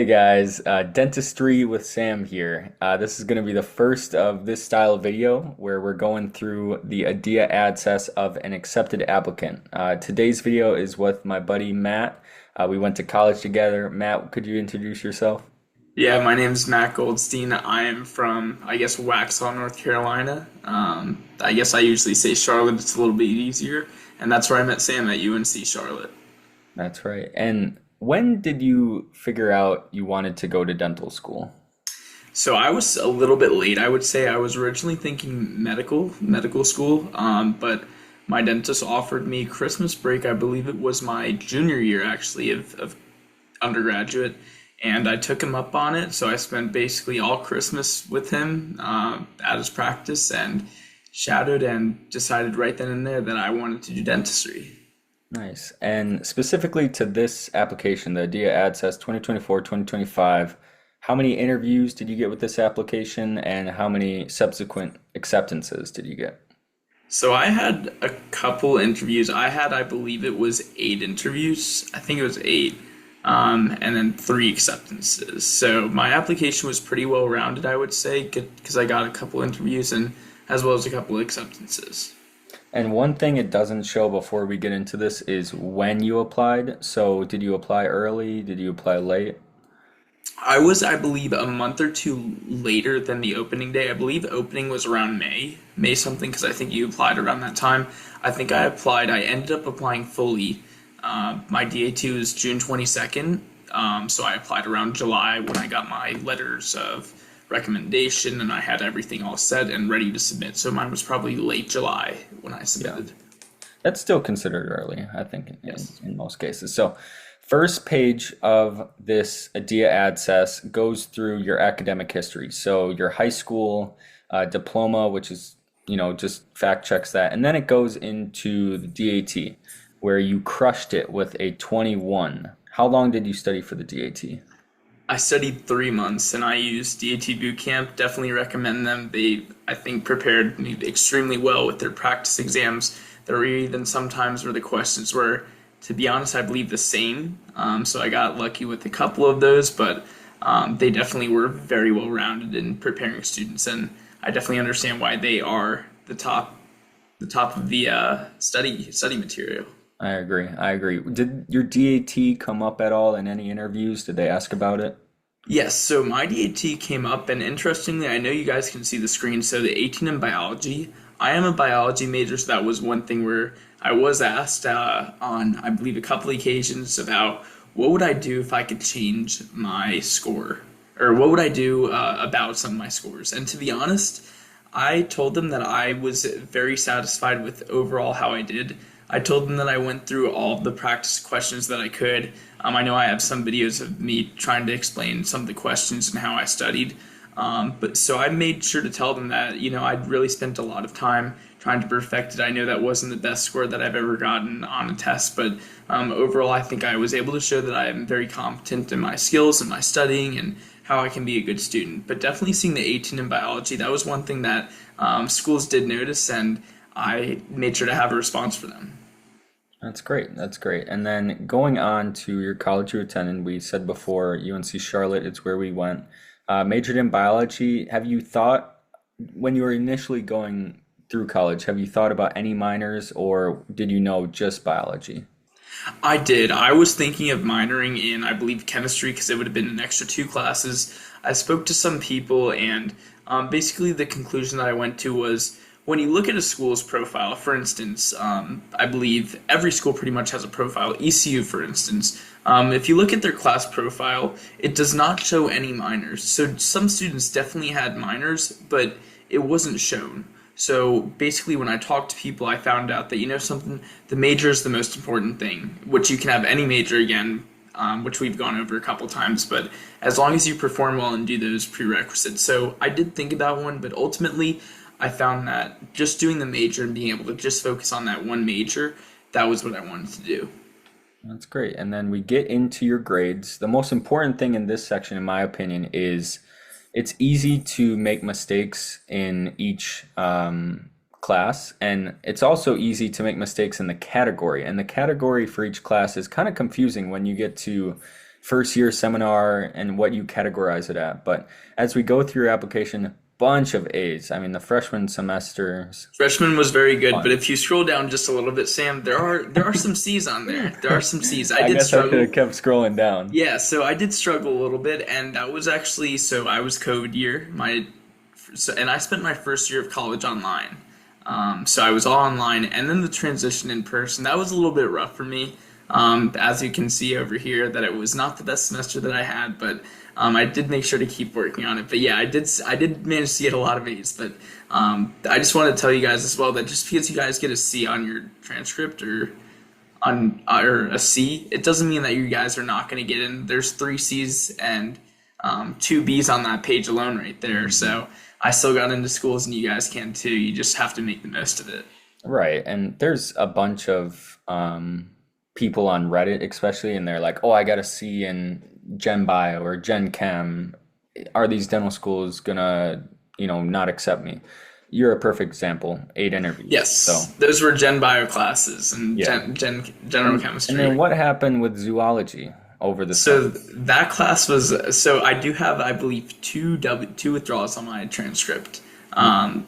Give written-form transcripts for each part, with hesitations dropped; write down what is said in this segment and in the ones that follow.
Hey guys, Dentistry with Sam here. This is going to be the first of this style of video where we're going through the ADEA ADSAS of an accepted applicant. Today's video is with my buddy Matt. We went to college together. Matt, could you introduce yourself? Yeah, my name's Matt Goldstein. I am from, Waxhaw, North Carolina. I guess I usually say Charlotte. It's a little bit easier, and that's where I met Sam at UNC Charlotte. That's right. And when did you figure out you wanted to go to dental school? So I was a little bit late, I would say. I was originally thinking medical school, but my dentist offered me Christmas break. I believe it was my junior year, actually, of undergraduate, and I took him up on it. So I spent basically all Christmas with him at his practice and shadowed and decided right then and there that I wanted to do dentistry. Nice. And specifically to this application, the ADEA ADSAS 2024-2025, how many interviews did you get with this application and how many subsequent acceptances did you get? So I had a couple interviews. I believe it was 8 interviews. I think it was eight, and then 3 acceptances. So my application was pretty well rounded, I would say, because I got a couple interviews and as well as a couple acceptances. And one thing it doesn't show before we get into this is when you applied. So did you apply early? Did you apply late? I was, I believe, a month or two later than the opening day. I believe opening was around May something, because I think you applied around that time. I ended up applying fully. My DA2 is June 22nd, so I applied around July when I got my letters of recommendation and I had everything all set and ready to submit. So mine was probably late July when I Yeah. submitted. That's still considered early, I think, Yes. in most cases. So, first page of this ADEA ADSAS goes through your academic history. So, your high school diploma, which is, just fact checks that. And then it goes into the DAT, where you crushed it with a 21. How long did you study for the DAT? I studied 3 months and I used DAT Bootcamp. Definitely recommend them. They, I think, prepared me extremely well with their practice exams. There were even sometimes where the questions were, to be honest, I believe the same. So I got lucky with a couple of those, but they definitely were very well rounded in preparing students, and I definitely understand why they are the top of the study material. I agree. I agree. Did your DAT come up at all in any interviews? Did they ask about it? Yes, so my DAT came up, and interestingly, I know you guys can see the screen. So the 18 in biology, I am a biology major, so that was one thing where I was asked on, I believe, a couple occasions about what would I do if I could change my score, or what would I do about some of my scores. And to be honest, I told them that I was very satisfied with overall how I did. I told them that I went through all of the practice questions that I could. I know I have some videos of me trying to explain some of the questions and how I studied. But so I made sure to tell them that, I'd really spent a lot of time trying to perfect it. I know that wasn't the best score that I've ever gotten on a test, but overall, I think I was able to show that I am very competent in my skills and my studying and how I can be a good student. But definitely seeing the 18 in biology, that was one thing that schools did notice, and I made sure to have a response for them. That's great. That's great. And then going on to your college you attended, we said before UNC Charlotte is where we went. Majored in biology. Have you thought, when you were initially going through college, have you thought about any minors or did you know just biology? I did. I was thinking of minoring in, I believe, chemistry because it would have been an extra 2 classes. I spoke to some people, and basically the conclusion that I went to was when you look at a school's profile, for instance, I believe every school pretty much has a profile. ECU, for instance, if you look at their class profile, it does not show any minors. So some students definitely had minors, but it wasn't shown. So basically, when I talked to people, I found out that, something, the major is the most important thing, which you can have any major again, which we've gone over a couple times, but as long as you perform well and do those prerequisites. So I did think of that one, but ultimately, I found that just doing the major and being able to just focus on that one major, that was what I wanted to do. That's great. And then we get into your grades. The most important thing in this section, in my opinion, is it's easy to make mistakes in each class, and it's also easy to make mistakes in the category. And the category for each class is kind of confusing when you get to first year seminar and what you categorize it at. But as we go through your application, bunch of A's. I mean, the freshman semester's Freshman was very good, but fun. if you scroll down just a little bit, Sam, there are some C's on there. There are some C's. I I did guess I should struggle. have kept scrolling down. Yeah, so I did struggle a little bit, and that was actually so I was COVID year. And I spent my first year of college online. So I was all online, and then the transition in person. That was a little bit rough for me. As you can see over here, that it was not the best semester that I had, but I did make sure to keep working on it. But yeah, I did manage to get a lot of A's. But I just want to tell you guys as well that just because you guys get a C on your transcript or a C, it doesn't mean that you guys are not going to get in. There's three C's and two B's on that page alone right there. So I still got into schools, and you guys can too. You just have to make the most of it. Right. And there's a bunch of people on Reddit, especially, and they're like, oh, I got a C in Gen Bio or Gen Chem. Are these dental schools gonna, not accept me? You're a perfect example. 8 interviews. So, Yes, those were Gen Bio classes and yeah. General And then Chemistry. what happened with zoology over the So summer? that class was so I do have, I believe, two withdrawals on my transcript.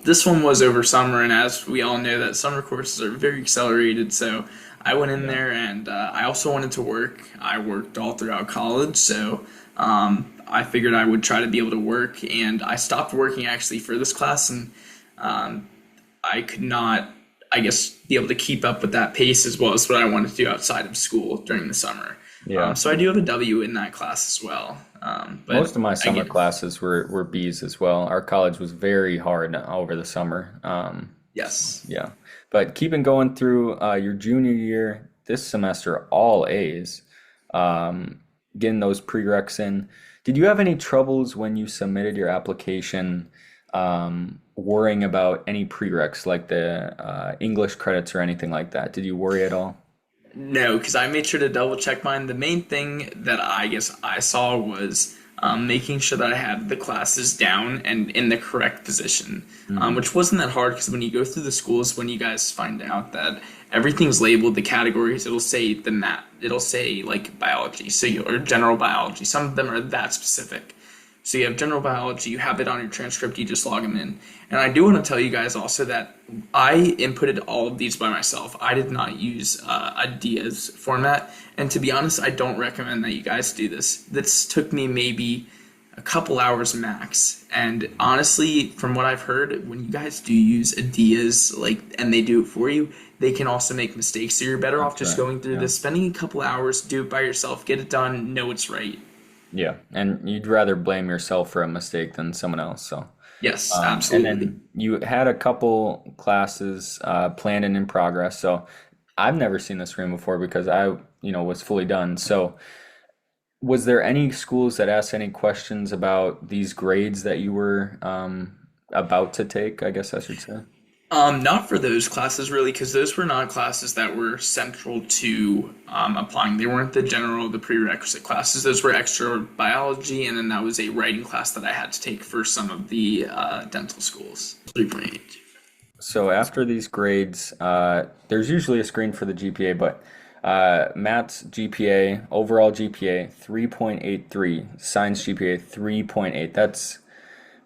This one was over summer, and as we all know, that summer courses are very accelerated. So I went in Yeah. there, and I also wanted to work. I worked all throughout college, so I figured I would try to be able to work, and I stopped working actually for this class, and I could not, I guess, be able to keep up with that pace as well as what I wanted to do outside of school during the summer. Yeah. So I do have a W in that class as well. But Most of my I summer get, classes were B's as well. Our college was very hard over the summer. yes. Yeah. But keeping going through your junior year, this semester, all A's, getting those prereqs in. Did you have any troubles when you submitted your application, worrying about any prereqs like the English credits or anything like that? Did you worry at all? No, because I made sure to double check mine. The main thing that I guess I saw was making sure that I had the classes down and in the correct position, Hmm. which wasn't that hard because when you go through the schools, when you guys find out that everything's labeled, the categories, it'll say like biology, or general biology. Some of them are that specific. So you have general biology, you have it on your transcript, you just log them in. And I do want to tell you guys also that I inputted all of these by myself. I did not use ADEA's format. And to be honest, I don't recommend that you guys do this. This took me maybe a couple hours max. And honestly, from what I've heard, when you guys do use ADEA's, and they do it for you, they can also make mistakes. So you're better off That's just right. going through Yeah. this, spending a couple hours, do it by yourself, get it done, know it's right. Yeah. And you'd rather blame yourself for a mistake than someone else. So. Yes, And absolutely. then you had a couple classes planned and in progress. So I've never seen this screen before because I was fully done. So was there any schools that asked any questions about these grades that you were about to take, I guess I should say? Not for those classes really, because those were not classes that were central to applying. They weren't the prerequisite classes. Those were extra biology, and then that was a writing class that I had to take for some of the dental schools. 3.8. So after these grades, there's usually a screen for the GPA, but Matt's GPA, overall GPA, 3.83, science GPA, 3.8. That's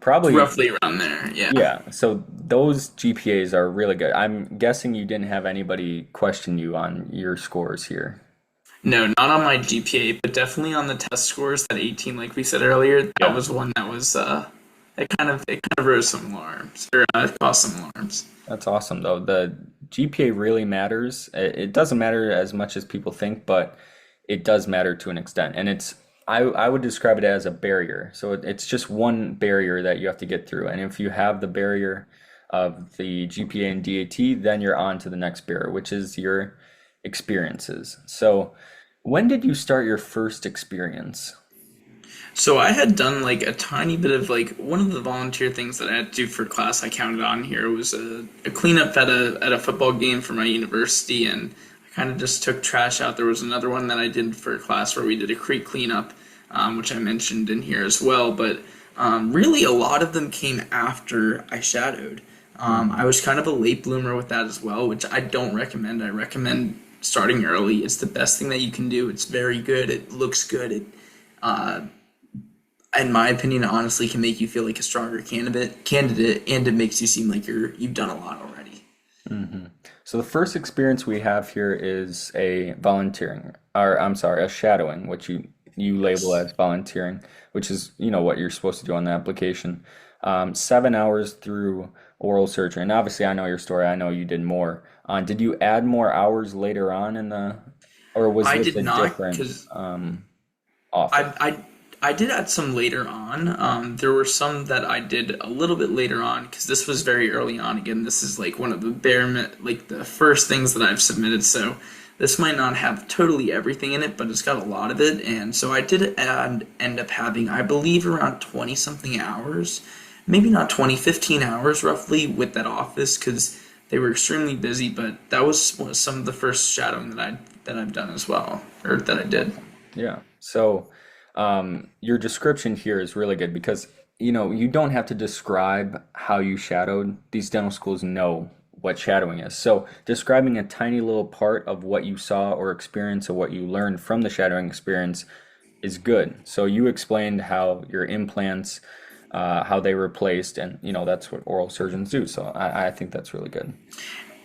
probably. Roughly around there, yeah. Yeah, so those GPAs are really good. I'm guessing you didn't have anybody question you on your scores here. No, not on my GPA, but definitely on the test scores. That 18, like we said earlier, that Yeah, was one that was it kind of rose some alarms or caused some alarms. that's awesome though. The GPA really matters. It doesn't matter as much as people think, but it does matter to an extent. And I would describe it as a barrier. So it's just one barrier that you have to get through. And if you have the barrier of the GPA and DAT, then you're on to the next barrier, which is your experiences. So when did you start your first experience? So I had done like a tiny bit of like one of the volunteer things that I had to do for class. I counted on here was a cleanup at a football game for my university, and I kind of just took trash out. There was another one that I did for a class where we did a creek cleanup, which I mentioned in here as well. But really, a lot of them came after I shadowed. I was kind of a late bloomer with that as well, which I don't recommend. I recommend starting early. It's the best thing that you can do. It's very good. It looks good. In my opinion, it honestly can make you feel like a stronger candidate, and it makes you seem like you've done a lot already. So the first experience we have here is a volunteering, or I'm sorry, a shadowing, which you label Yes. as volunteering, which is what you're supposed to do on the application. 7 hours through oral surgery, and obviously I know your story. I know you did more. Did you add more hours later on in the, or was I this did a not different because office? I, I I did add some later on. There were some that I did a little bit later on because this was very early on. Again, this is like one of the like the first things that I've submitted. So this might not have totally everything in it, but it's got a lot of it. And so I did end up having, I believe, around 20 something hours, maybe not 20, 15 hours roughly with that office because they were extremely busy. But that was some of the first shadowing that I've done as well, or that I did. Yeah. So, your description here is really good because, you don't have to describe how you shadowed. These dental schools know what shadowing is. So, describing a tiny little part of what you saw or experience or what you learned from the shadowing experience is good. So, you explained how your implants, how they were placed, and, that's what oral surgeons do. So, I think that's really good.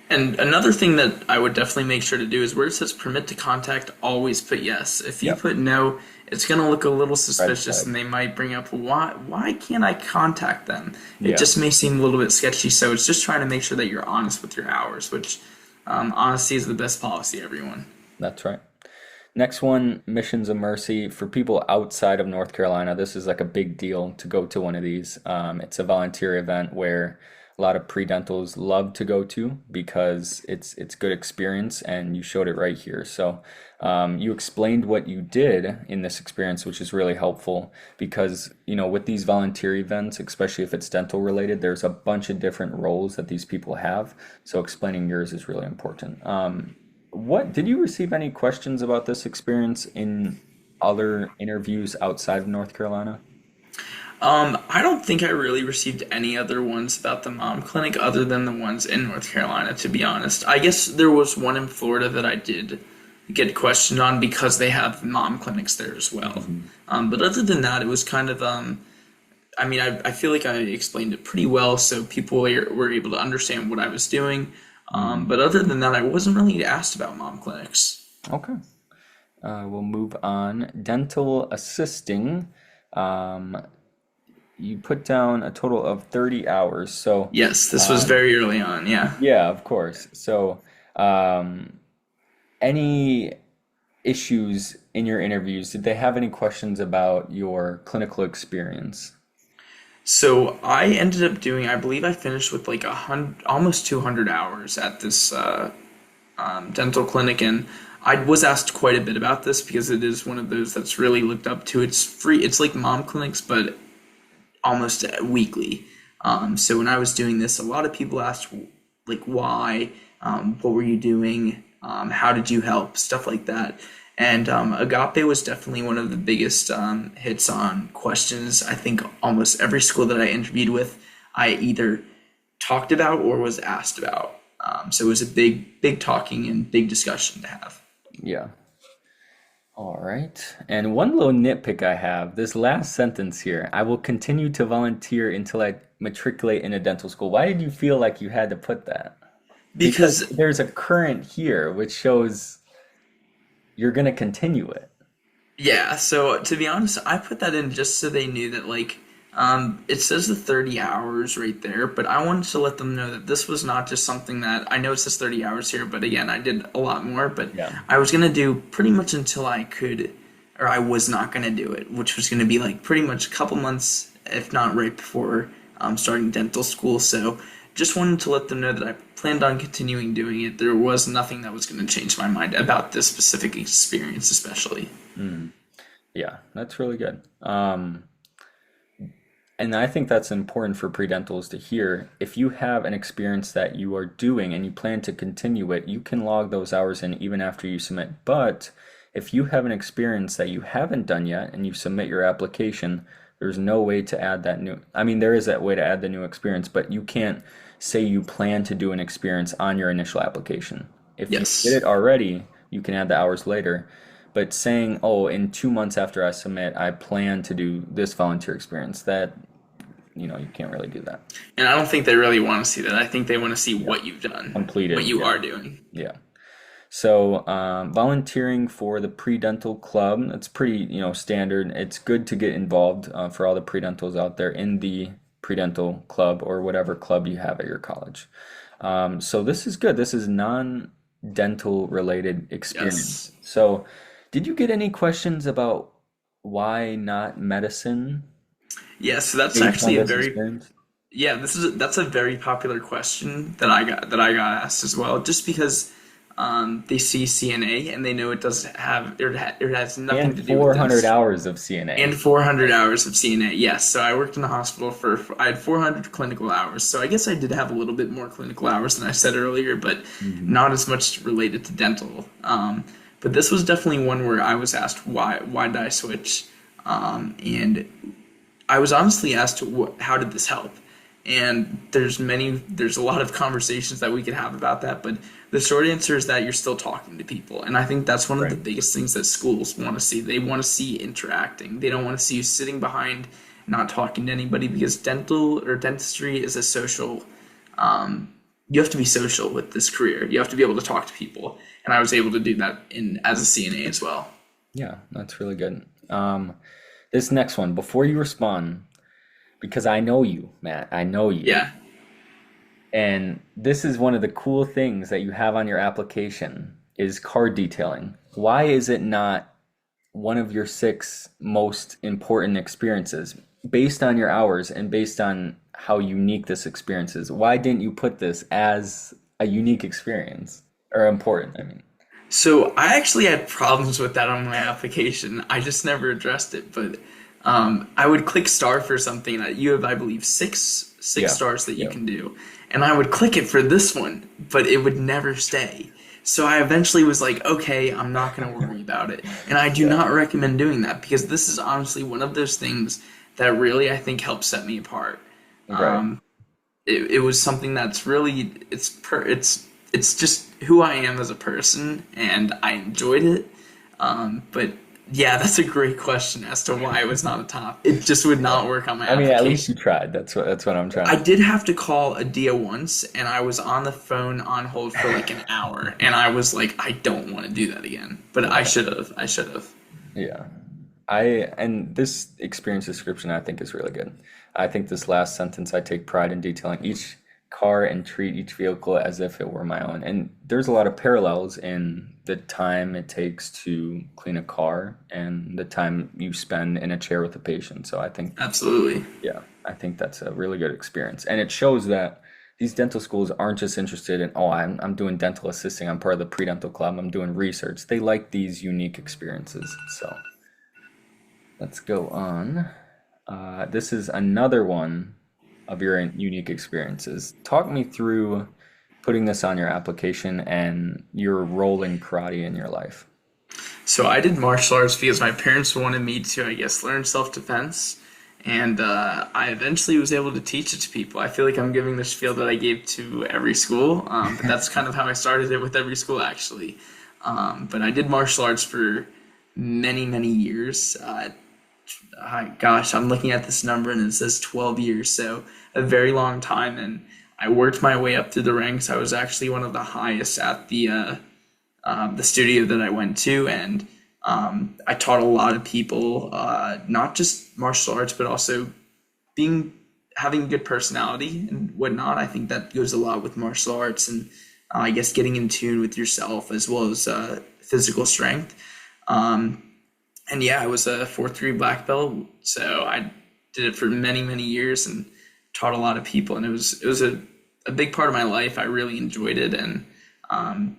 And another thing that I would definitely make sure to do is where it says permit to contact, always put yes. If you Yep. put no, it's going to look a little Red suspicious flag. and they might bring up, why can't I contact them? It Yeah, just may seem a little bit sketchy. So it's just trying to make sure that you're honest with your hours, which honesty is the best policy, everyone. that's right. Next one, Missions of Mercy. For people outside of North Carolina, this is like a big deal to go to one of these. It's a volunteer event where a lot of pre-dentals love to go to because it's good experience, and you showed it right here. So you explained what you did in this experience, which is really helpful because with these volunteer events, especially if it's dental related, there's a bunch of different roles that these people have. So explaining yours is really important. What did you receive any questions about this experience in other interviews outside of North Carolina? I don't think I really received any other ones about the mom clinic other than the ones in North Carolina, to be honest. I guess there was one in Florida that I did get questioned on because they have mom clinics there as well. Mhm. But other than that, it was kind of, I mean, I feel like I explained it pretty well, so people were able to understand what I was doing. Mhm. But other than that, I wasn't really asked about mom clinics. Okay. We'll move on. Dental assisting. Um, you put down a total of 30 hours. So, Yes, this was um, very early on, yeah. yeah, of course. So, um, any issues in your interviews? Did they have any questions about your clinical experience? So I ended up doing, I believe I finished with like 100, almost 200 hours at this dental clinic, and I was asked quite a bit about this because it is one of those that's really looked up to. It's free. It's like mom clinics, but almost weekly. So when I was doing this, a lot of people asked like why, what were you doing, how did you help, stuff like that. And Agape was definitely one of the biggest hits on questions. I think almost every school that I interviewed with, I either talked about or was asked about. So it was a big talking and big discussion to have. Yeah. All right. And one little nitpick I have, this last sentence here, I will continue to volunteer until I matriculate in a dental school. Why did you feel like you had to put that? Because Because there's a current here which shows you're going to continue it. Yeah, so to be honest, I put that in just so they knew that it says the 30 hours right there, but I wanted to let them know that this was not just something that I know it says 30 hours here, but again, I did a lot more, but Yeah. I was gonna do pretty much until I could, or I was not gonna do it, which was gonna be like pretty much a couple months, if not right before starting dental school. So just wanted to let them know that I planned on continuing doing it. There was nothing that was gonna change my mind about this specific experience, especially. Mm. Yeah, that's really good. And I think that's important for pre-dentals to hear. If you have an experience that you are doing and you plan to continue it, you can log those hours in even after you submit. But if you have an experience that you haven't done yet and you submit your application, there's no way to add that new. I mean, there is that way to add the new experience, but you can't say you plan to do an experience on your initial application. If you did Yes. it already, you can add the hours later. But saying, oh, in 2 months after I submit, I plan to do this volunteer experience, that, you can't really do that. And I don't think they really want to see that. I think they want to see Yeah. what you've done, what Completed. you Yeah. are doing. Yeah. So, volunteering for the pre-dental club, it's pretty, standard. It's good to get involved for all the pre-dentals out there in the pre-dental club or whatever club you have at your college. So this is good. This is non-dental related experience. Yes. So, did you get any questions about why not medicine Yes, so that's based on actually a this very experience? yeah, that's a very popular question that I got asked as well. Just because they see CNA and they know it doesn't have it has nothing And to do with 400 dentistry. hours of CNA. And 400 hours of CNA. Yes, so I worked in the hospital I had 400 clinical hours. So I guess I did have a little bit more clinical hours than I said earlier, but Hmm. not as much related to dental. But this was definitely one where I was asked why did I switch, and I was honestly asked how did this help? And there's a lot of conversations that we could have about that, but the short answer is that you're still talking to people. And I think that's one of the Right. biggest things that schools want to see. They want to see interacting. They don't want to see you sitting behind not talking to anybody because dental or dentistry is a social you have to be social with this career. You have to be able to talk to people. And I was able to do that in as a CNA as well. Yeah, that's really good. This next one, before you respond, because I know you, Matt, I know you. Yeah. And this is one of the cool things that you have on your application is car detailing. Why is it not one of your six most important experiences based on your hours and based on how unique this experience is? Why didn't you put this as a unique experience or important, I mean? So I actually had problems with that on my application. I just never addressed it, but I would click star for something that you have, I believe, six Yeah. stars that you Yeah. can do, and I would click it for this one, but it would never stay. So I eventually was like, okay, I'm not gonna worry about it, and I do Yeah. not recommend doing that because this is honestly one of those things that really I think helped set me apart. Right. It was something that's really it's just who I am as a person, and I enjoyed it. But yeah, that's a great question as to why it was not a top. It just would not work on my I mean, at least you application. tried. That's what I'm trying I to. did have to call ADEA once, and I was on the phone on hold for like an hour, and I was like, I don't want to do that again. But I Right. should have. I should have. Yeah. And this experience description I think is really good. I think this last sentence, I take pride in detailing each car and treat each vehicle as if it were my own. And there's a lot of parallels in the time it takes to clean a car and the time you spend in a chair with a patient. So I think, Absolutely. yeah, I think that's a really good experience. And it shows that these dental schools aren't just interested in, oh, I'm doing dental assisting, I'm part of the pre-dental club, I'm doing research. They like these unique experiences. So let's go on. This is another one of your unique experiences. Talk me through putting this on your application and your role in karate in your life. So I did martial arts because my parents wanted me to, I guess, learn self-defense, and I eventually was able to teach it to people. I feel like I'm giving the spiel that I gave to every school, but that's kind of how I started it with every school, actually. But I did martial arts for many, many years. Gosh, I'm looking at this number and it says 12 years, so a very long time. And I worked my way up through the ranks. I was actually one of the highest at the studio that I went to, and I taught a lot of people, not just martial arts, but also being having good personality and whatnot. I think that goes a lot with martial arts, and I guess getting in tune with yourself as well as physical strength. Um, and yeah, I was a fourth degree black belt, so I did it for many many years and taught a lot of people, and it was a big part of my life. I really enjoyed it, and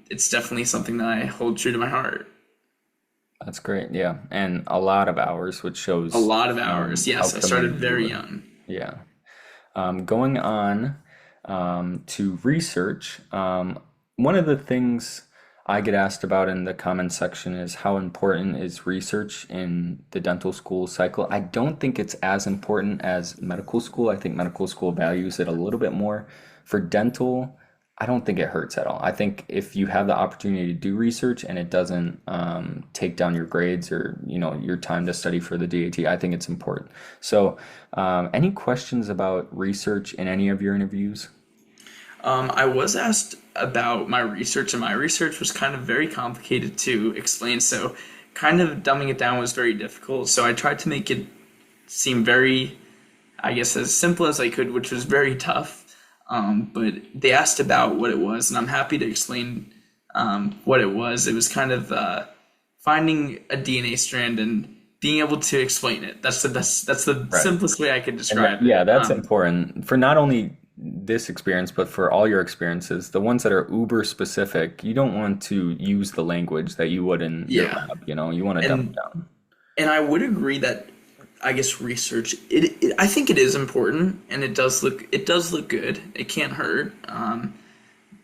it's definitely something that I hold true to my heart. That's great. Yeah. And a lot of hours, which A shows lot of hours. how Yes, I started committed you very were. young. Yeah. Going on to research, one of the things I get asked about in the comment section is how important is research in the dental school cycle. I don't think it's as important as medical school. I think medical school values it a little bit more. For dental, I don't think it hurts at all. I think if you have the opportunity to do research and it doesn't take down your grades or your time to study for the DAT, I think it's important. So, any questions about research in any of your interviews? I was asked about my research, and my research was kind of very complicated to explain. So, kind of dumbing it down was very difficult. So, I tried to make it seem very, I guess, as simple as I could, which was very tough. But they asked about what it was, and I'm happy to explain what it was. It was kind of finding a DNA strand and being able to explain it. That's the best. That's the Right. simplest way I could And describe it. yeah, that's important for not only this experience, but for all your experiences. The ones that are uber specific, you don't want to use the language that you would in your Yeah, lab, you want to dumb it and down. and I would agree that I guess research I think it is important, and it does look good. It can't hurt.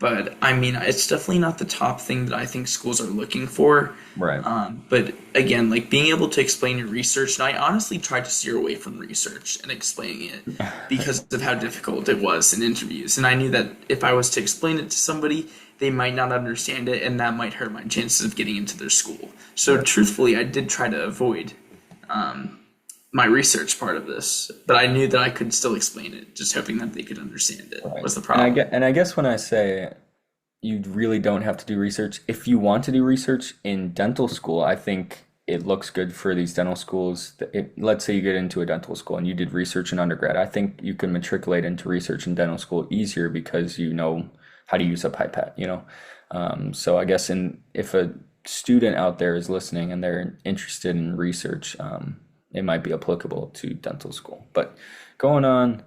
But I mean, it's definitely not the top thing that I think schools are looking for. Right. But again, like being able to explain your research, and I honestly tried to steer away from research and explaining it because of how difficult it was in interviews. And I knew that if I was to explain it to somebody, they might not understand it, and that might hurt my chances of getting into their school. So Right. truthfully, I did try to avoid my research part of this, but I knew that I could still explain it, just hoping that they could understand it Right. was the And I problem. get, and I guess when I say you really don't have to do research, if you want to do research in dental school, I think it looks good for these dental schools. Let's say you get into a dental school and you did research in undergrad. I think you can matriculate into research in dental school easier because you know how to use a pipette. So I guess if a student out there is listening and they're interested in research, it might be applicable to dental school. But going on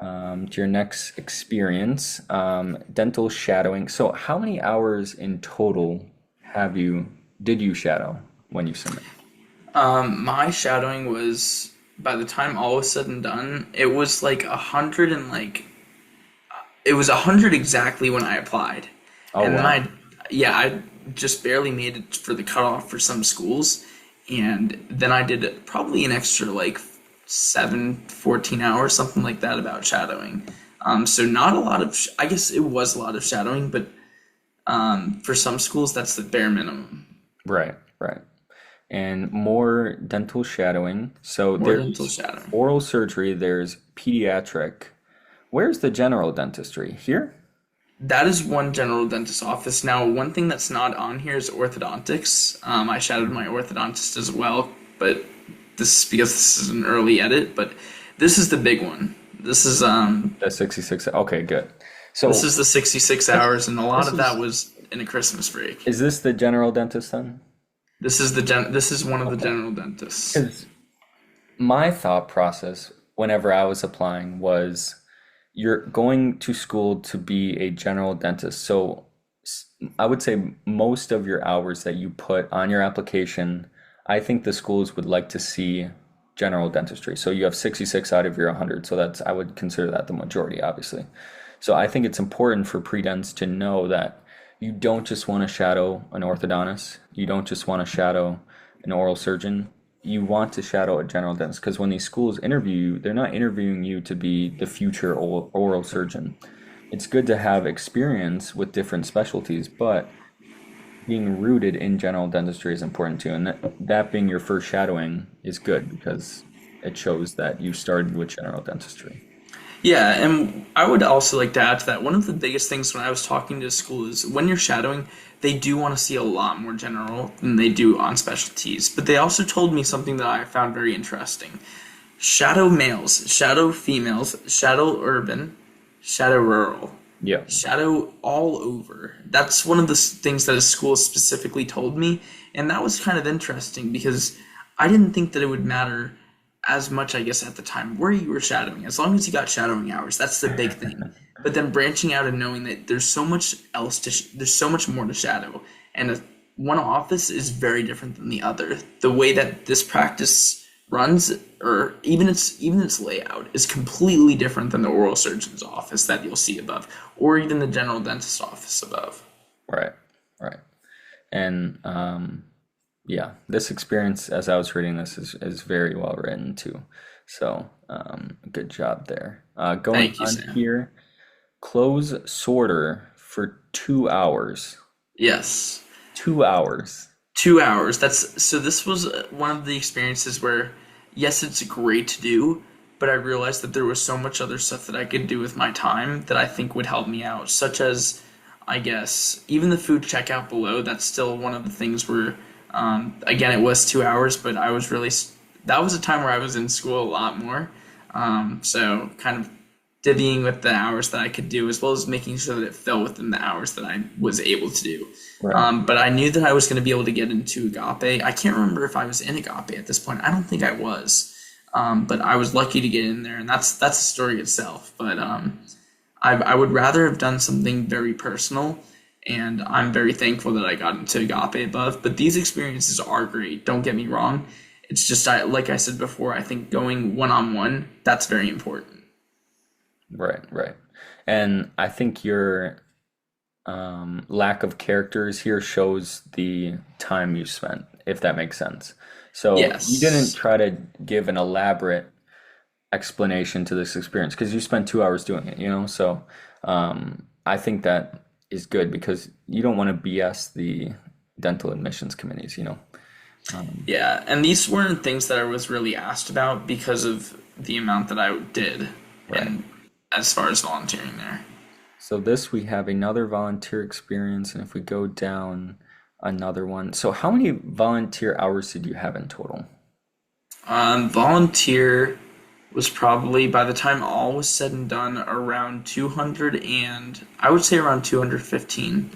to your next experience, dental shadowing. So, how many hours in total did you shadow when you submit? My shadowing was, by the time all was said and done, it was like 100 and like it was 100 exactly when I applied, Oh, and then wow. yeah, I just barely made it for the cutoff for some schools, and then I did probably an extra like 14 hours, something like that, about shadowing. So not a lot of, I guess it was a lot of shadowing, but for some schools that's the bare minimum. Right, right. And more dental shadowing. So, More dental there's shadowing. oral surgery, there's pediatric. Where's the general dentistry? Here? That is one general dentist office. Now, one thing that's not on here is orthodontics. I shadowed my orthodontist as well, but this is because this is an early edit. But this is the big one. This is The 66. Okay, good. this So, is the 66 hours, and a lot this of that is was in a Christmas break. is this the general dentist then? This is one of the Okay. general dentists. Because my thought process whenever I was applying was you're going to school to be a general dentist. So I would say most of your hours that you put on your application, I think the schools would like to see general dentistry. So you have 66 out of your 100. So I would consider that the majority, obviously. So I think it's important for pre-dents to know that you don't just want to shadow an orthodontist. You don't just want to shadow an oral surgeon. You want to shadow a general dentist because when these schools interview you, they're not interviewing you to be the future oral surgeon. It's good to have experience with different specialties, but being rooted in general dentistry is important too. And that being your first shadowing is good because it shows that you started with general dentistry. Yeah, and I would also like to add to that. One of the biggest things when I was talking to school is when you're shadowing, they do want to see a lot more general than they do on specialties. But they also told me something that I found very interesting. Shadow males, shadow females, shadow urban, shadow rural, Yeah. shadow all over. That's one of the things that a school specifically told me, and that was kind of interesting because I didn't think that it would matter as much, I guess, at the time where you were shadowing. As long as you got shadowing hours, that's the big thing. But then branching out and knowing that there's so much else there's so much more to shadow, and one office is very different than the other. The way that this practice runs, or even its layout, is completely different than the oral surgeon's office that you'll see above, or even the general dentist office above. Right. Right. And yeah, this experience as I was reading this is very well written too. So good job there. Going Thank you, on Sam. here, close sorter for 2 hours. Yes. 2 hours. 2 hours. That's so this was one of the experiences where, yes, it's great to do, but I realized that there was so much other stuff that I could do with my time that I think would help me out, such as, I guess, even the food checkout below. That's still one of the things where, again, it was 2 hours, but I was really, that was a time where I was in school a lot more. So kind of divvying with the hours that I could do, as well as making sure that it fell within the hours that I was able to do. Right. But I knew that I was going to be able to get into Agape. I can't remember if I was in Agape at this point. I don't think I was, but I was lucky to get in there, and that's a story itself. But I would rather have done something very personal, and I'm very thankful that I got into Agape above. But these experiences are great. Don't get me wrong. It's just like I said before, I think going one on one, that's very important. Right, right. And I think your lack of characters here shows the time you spent, if that makes sense. So you didn't Yes. try to give an elaborate explanation to this experience because you spent 2 hours doing it, you know? So I think that is good because you don't want to BS the dental admissions committees, you know? Yeah, and these weren't things that I was really asked about because of the amount that I did, Right. and as far as volunteering there. So this we have another volunteer experience, and if we go down another one. So how many volunteer hours did you have in total? Volunteer was probably, by the time all was said and done, around 200, and I would say around 215.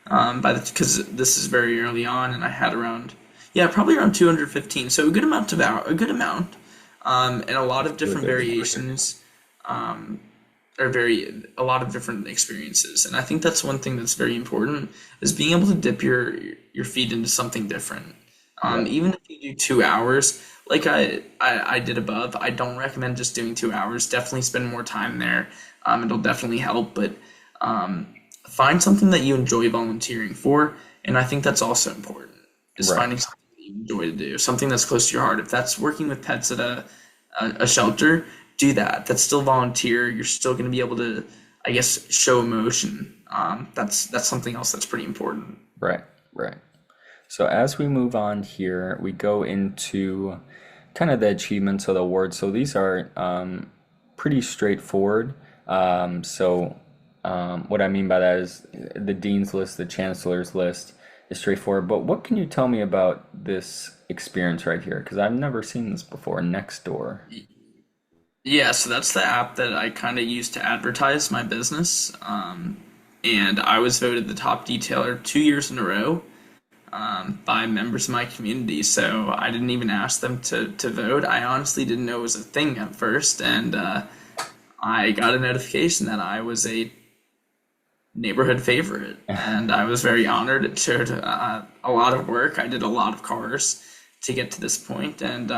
By the because this is very early on, and I had around, yeah, probably around 215. So a good amount of a good amount, and a lot of Really different good. variations. Are very a lot of different experiences, and I think that's one thing that's very important is being able to dip your feet into something different. Right. Even if you do 2 hours, like I did above, I don't recommend just doing 2 hours. Definitely spend more time there. It'll definitely help, but find something that you enjoy volunteering for, and I think that's also important. Is Right. finding something that you enjoy to do, something that's close to your heart. If that's working with pets at a shelter, do that. That's still volunteer. You're still going to be able to, I guess, show emotion. That's something else that's pretty important. Right. Right. So as we move on here, we go into kind of the achievements of the award. So these are pretty straightforward. What I mean by that is the dean's list, the chancellor's list is straightforward. But what can you tell me about this experience right here? Because I've never seen this before. Next door. Yeah, so that's the app that I kind of use to advertise my business. And I was voted the top detailer 2 years in a row by members of my community. So I didn't even ask them to vote. I honestly didn't know it was a thing at first. And I got a notification that I was a neighborhood favorite. And I was very honored. It showed a lot of work. I did a lot of cars to get to this point. And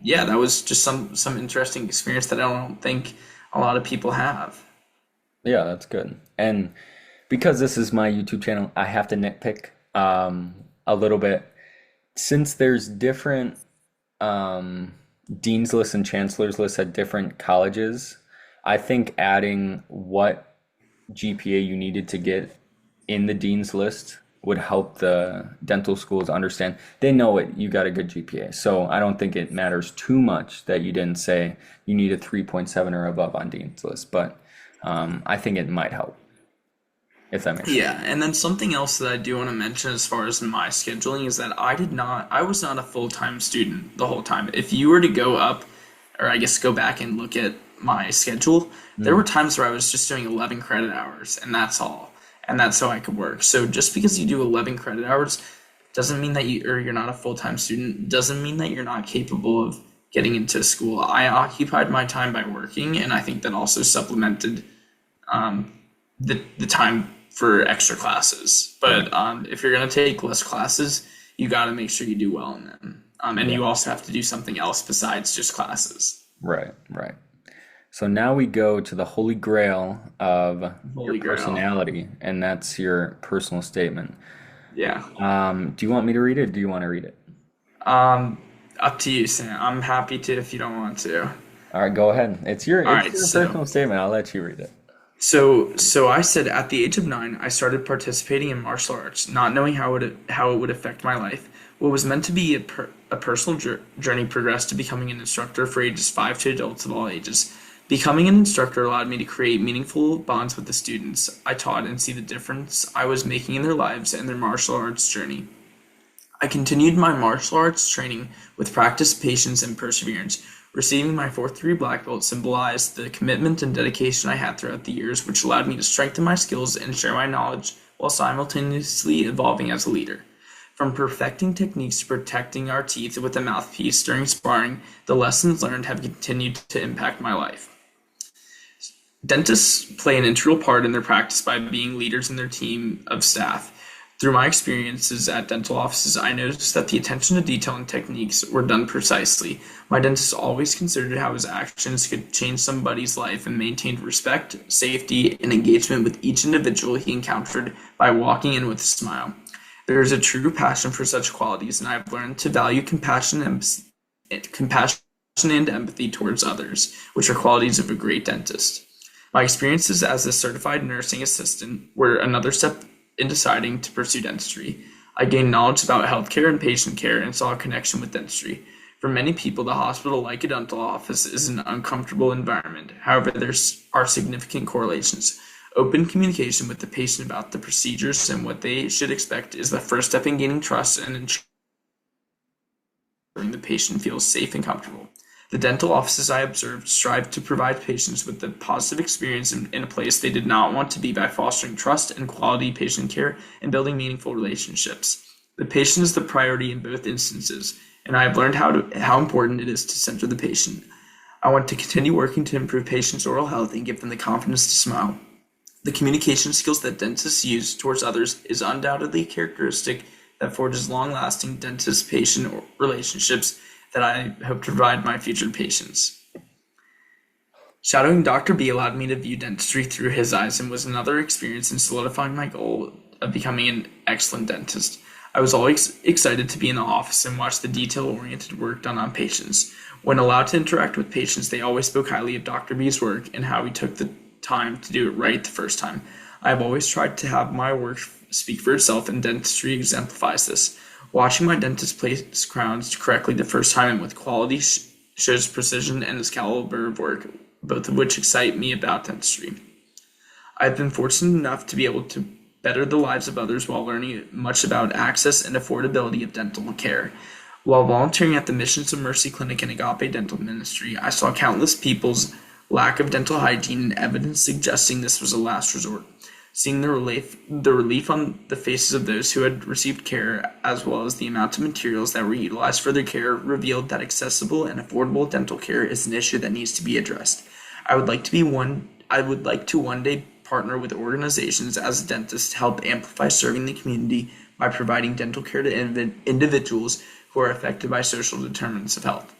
yeah, that was just some interesting experience that I don't think a lot of people have. Yeah, that's good. And because this is my YouTube channel, I have to nitpick a little bit. Since there's different dean's lists and chancellor's lists at different colleges, I think adding what GPA you needed to get in the dean's list would help the dental schools understand. They know it, you got a good GPA. So I don't think it matters too much that you didn't say you need a 3.7 or above on dean's list, but I think it might help, if that makes sense. Yeah, and then something else that I do want to mention as far as my scheduling is that I was not a full-time student the whole time. If you were to go up, or I guess go back and look at my schedule, there were Mm, times where I was just doing 11 credit hours, and that's all. And that's how I could work. So just because you do 11 credit hours doesn't mean that you're not a full-time student, doesn't mean that you're not capable of getting into school. I occupied my time by working, and I think that also supplemented the time for extra classes. right. But if you're going to take less classes, you got to make sure you do well in them. And Yeah. you also have to do something else besides just classes. Right, right. So now we go to the holy grail of your Holy grail. personality, and that's your personal statement. Yeah. Do you want me to read it? Or do you want to read it? Um, Up to you, Sam. I'm happy to if you don't want to. All right, go ahead. All It's right, your so personal statement. I'll let you read it. So I said at the age of 9, I started participating in martial arts, not knowing how it would affect my life. What was meant to be a personal journey progressed to becoming an instructor for ages 5 to adults of all ages. Becoming an instructor allowed me to create meaningful bonds with the students I taught and see the difference I was making in their lives and their martial arts journey. I continued my martial arts training with practice, patience, and perseverance. Receiving my fourth degree black belt symbolized the commitment and dedication I had throughout the years, which allowed me to strengthen my skills and share my knowledge while simultaneously evolving as a leader. From perfecting techniques to protecting our teeth with a mouthpiece during sparring, the lessons learned have continued to impact my life. Dentists play an integral part in their practice by being leaders in their team of staff. Through my experiences at dental offices, I noticed that the attention to detail and techniques were done precisely. My dentist always considered how his actions could change somebody's life and maintained respect, safety, and engagement with each individual he encountered by walking in with a smile. There is a true passion for such qualities, and I have learned to value compassion and empathy towards others, which are qualities of a great dentist. My experiences as a certified nursing assistant were another step in deciding to pursue dentistry. I gained knowledge about healthcare and patient care and saw a connection with dentistry. For many people, the hospital, like a dental office, is an uncomfortable environment. However, there are significant correlations. Open communication with the patient about the procedures and what they should expect is the first step in gaining trust and ensuring the patient feels safe and comfortable. The dental offices I observed strive to provide patients with a positive experience in a place they did not want to be by fostering trust and quality patient care and building meaningful relationships. The patient is the priority in both instances, and I have learned how important it is to center the patient. I want to continue working to improve patients' oral health and give them the confidence to smile. The communication skills that dentists use towards others is undoubtedly a characteristic that forges long-lasting dentist-patient relationships that I hope to provide my future patients. Shadowing Dr. B allowed me to view dentistry through his eyes and was another experience in solidifying my goal of becoming an excellent dentist. I was always excited to be in the office and watch the detail-oriented work done on patients. When allowed to interact with patients, they always spoke highly of Dr. B's work and how he took the time to do it right the first time. I have always tried to have my work speak for itself, and dentistry exemplifies this. Watching my dentist place crowns correctly the first time and with quality shows precision and his caliber of work, both of which excite me about dentistry. I have been fortunate enough to be able to better the lives of others while learning much about access and affordability of dental care. While volunteering at the Missions of Mercy Clinic and Agape Dental Ministry, I saw countless people's lack of dental hygiene and evidence suggesting this was a last resort. Seeing the relief on the faces of those who had received care, as well as the amount of materials that were utilized for their care, revealed that accessible and affordable dental care is an issue that needs to be addressed. I would like to one day partner with organizations as a dentist to help amplify serving the community by providing dental care to individuals who are affected by social determinants of health.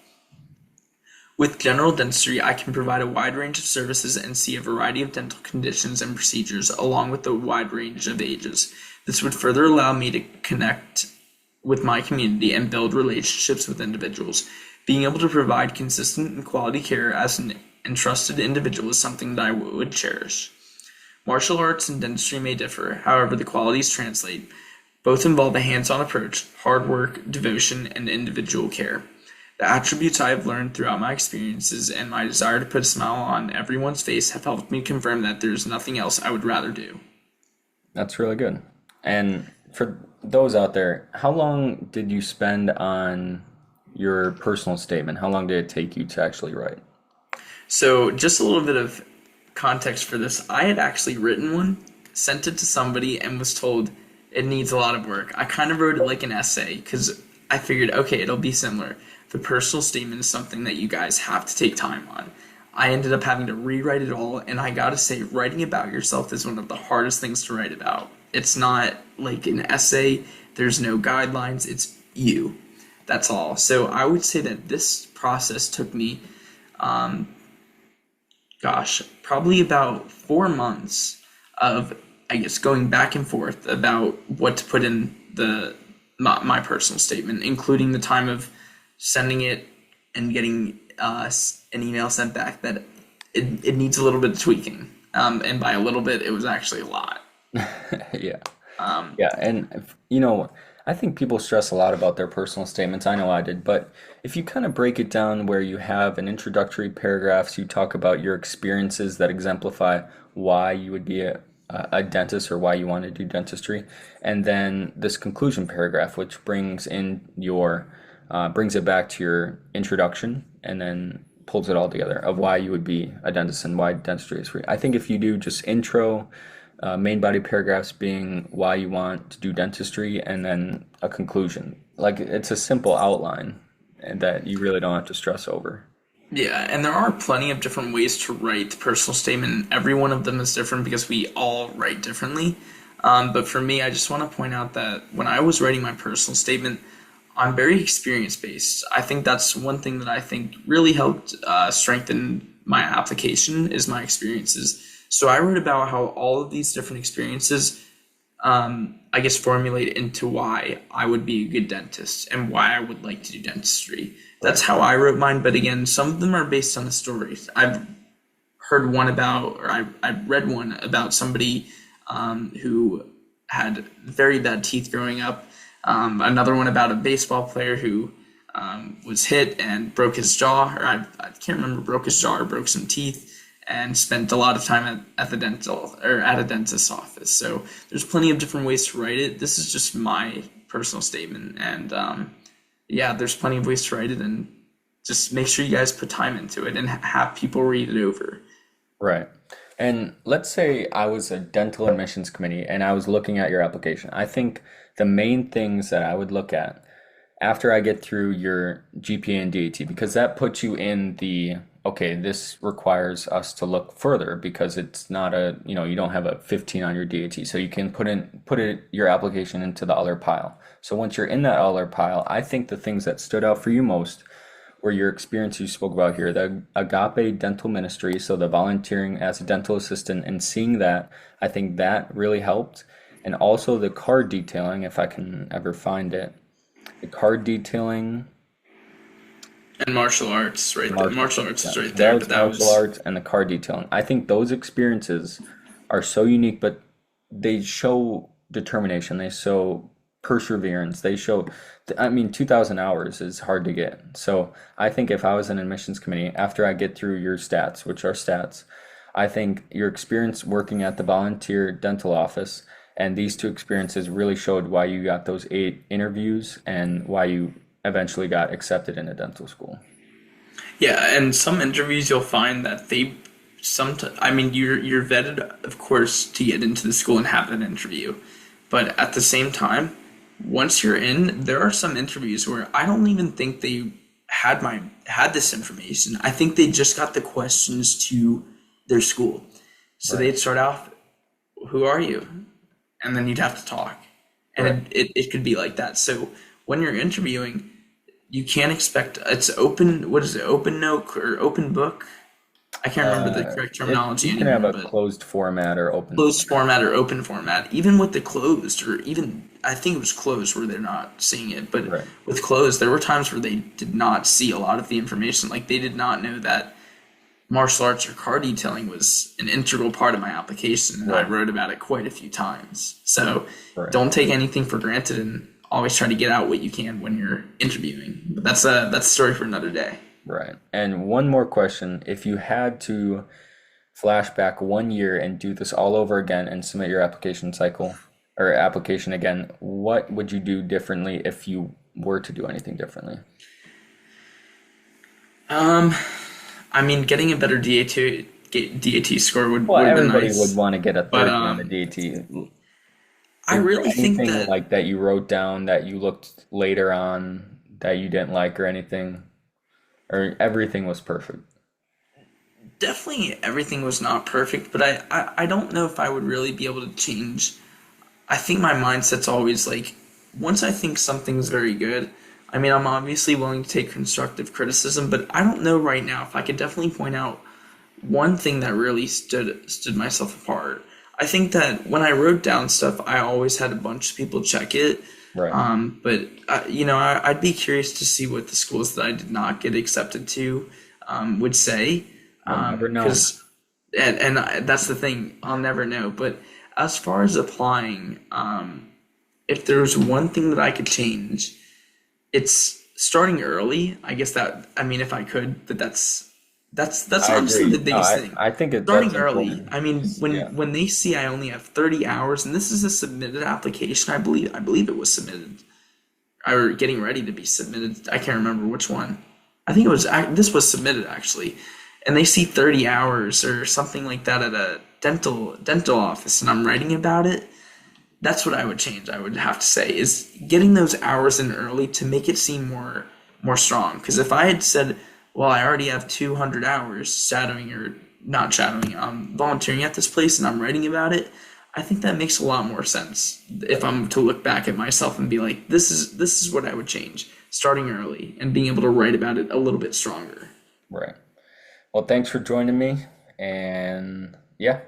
With general dentistry, I can provide a wide range of services and see a variety of dental conditions and procedures, along with a wide range of ages. This would further allow me to connect with my community and build relationships with individuals. Being able to provide consistent and quality care as an entrusted individual is something that I would cherish. Martial arts and dentistry may differ, however, the qualities translate. Both involve a hands-on approach, hard work, devotion, and individual care. The attributes I have learned throughout my experiences and my desire to put a smile on everyone's face have helped me confirm that there's nothing else I would rather do. That's really good. And for those out there, how long did you spend on your personal statement? How long did it take you to actually write? So, just a little bit of context for this. I had actually written one, sent it to somebody, and was told it needs a lot of work. I kind of wrote it like an essay because I figured, okay, it'll be similar. The personal statement is something that you guys have to take time on. I ended up having to rewrite it all, and I gotta say, writing about yourself is one of the hardest things to write about. It's not like an essay, there's no guidelines, it's you. That's all. So I would say that this process took me, probably about 4 months of, I guess, going back and forth about what to put in my personal statement, including the time of sending it and getting an email sent back that it needs a little bit of tweaking. and by a little bit, it was actually a lot. Yeah. Um, Yeah, and I think people stress a lot about their personal statements. I know I did, but if you kind of break it down where you have an introductory paragraphs, you talk about your experiences that exemplify why you would be a dentist or why you want to do dentistry, and then this conclusion paragraph, which brings it back to your introduction, and then pulls it all together of why you would be a dentist and why dentistry is free. I think if you do just intro, main body paragraphs being why you want to do dentistry, and then a conclusion. Like it's a simple outline and that you really don't have to stress over. Yeah, and there are plenty of different ways to write the personal statement. Every one of them is different because we all write differently. But for me, I just want to point out that when I was writing my personal statement, I'm very experience based. I think that's one thing that I think really helped strengthen my application is my experiences. So I wrote about how all of these different experiences, I guess, formulate into why I would be a good dentist and why I would like to do dentistry. That's how I wrote mine. But again, some of them are based on the stories. I've heard one about, or I've read one about somebody who had very bad teeth growing up. Another one about a baseball player who was hit and broke his jaw, or I can't remember, broke his jaw or broke some teeth, and spent a lot of time at the dental or at a dentist's office. So there's plenty of different ways to write it. This is just my personal statement, and yeah, there's plenty of ways to write it, and just make sure you guys put time into it and have people read it over. Right. And let's say I was a dental admissions committee and I was looking at your application. I think the main things that I would look at after I get through your GPA and DAT, because that puts you in the, okay, this requires us to look further because it's not you don't have a 15 on your DAT. So you can your application into the other pile. So once you're in that other pile, I think the things that stood out for you most were your experience you spoke about here, the Agape Dental Ministry, so the volunteering as a dental assistant and seeing that, I think that really helped. And also the card detailing, if I can ever find it. The card detailing, And martial arts, right there. martial, Martial arts yeah, is right there, that but was that martial was arts and the card detailing. I think those experiences are so unique, but they show determination. They show perseverance. They show, I mean, 2,000 hours is hard to get. So I think if I was an admissions committee, after I get through your stats, which are stats, I think your experience working at the volunteer dental office and these two experiences really showed why you got those 8 interviews and why you eventually got accepted in a dental school. yeah. And some interviews you'll find that I mean, you're vetted, of course, to get into the school and have an interview, but at the same time, once you're in, there are some interviews where I don't even think they had this information. I think they just got the questions to their school. So Right, they'd start off, "Who are you?" And then you'd have to talk. And right. it could be like that. So when you're interviewing, you can't expect it's open, what is it, open note or open book? I can't remember the correct terminology You can have anymore, a but closed format or open closed format. format or open format, even with the closed, or even I think it was closed where they're not seeing it, but Right, with closed, there were times where they did not see a lot of the information. Like they did not know that martial arts or car detailing was an integral part of my application, and I right, wrote about it quite a few times. So right, don't take anything for granted, and always try to get out what you can when you're interviewing. But that's a story for another day. right. And one more question. If you had to flash back 1 year and do this all over again and submit your application cycle or application again, what would you do differently if you were to do anything differently? Um, I mean, getting a better DAT score Well, would have been everybody would nice, want to get a but 30 on the DAT. I Is there really think anything that like that you wrote down that you looked later on that you didn't like or anything? Or everything was perfect? definitely everything was not perfect, but I don't know if I would really be able to change. I think my mindset's always like, once I think something's very good, I mean, I'm obviously willing to take constructive criticism, but I don't know right now if I could definitely point out one thing that really stood myself apart. I think that when I wrote down stuff, I always had a bunch of people check it. Right. But I'd be curious to see what the schools that I did not get accepted to would say, We'll never know. because That's the thing. I'll never know. But as far as applying, if there's one thing that I could change, it's starting early. I guess that, I mean, if I could, but that's I honestly the agree. No, biggest thing. I think that's Starting early. important. I mean, Yeah. when they see I only have 30 hours, and this is a submitted application, I believe it was submitted or getting ready to be submitted. I can't remember which one. I think this was submitted actually, and they see 30 hours or something like that at a dental office, and I'm writing about it. That's what I would change. I would have to say is getting those hours in early to make it seem more strong. Because if I had said, well, I already have 200 hours shadowing or not shadowing, volunteering at this place, and I'm writing about it, I think that makes a lot more sense if I'm to look back at myself and be like, this is what I would change. Starting early and being able to write about it a little bit stronger. Right. Well, thanks for joining me. And yeah.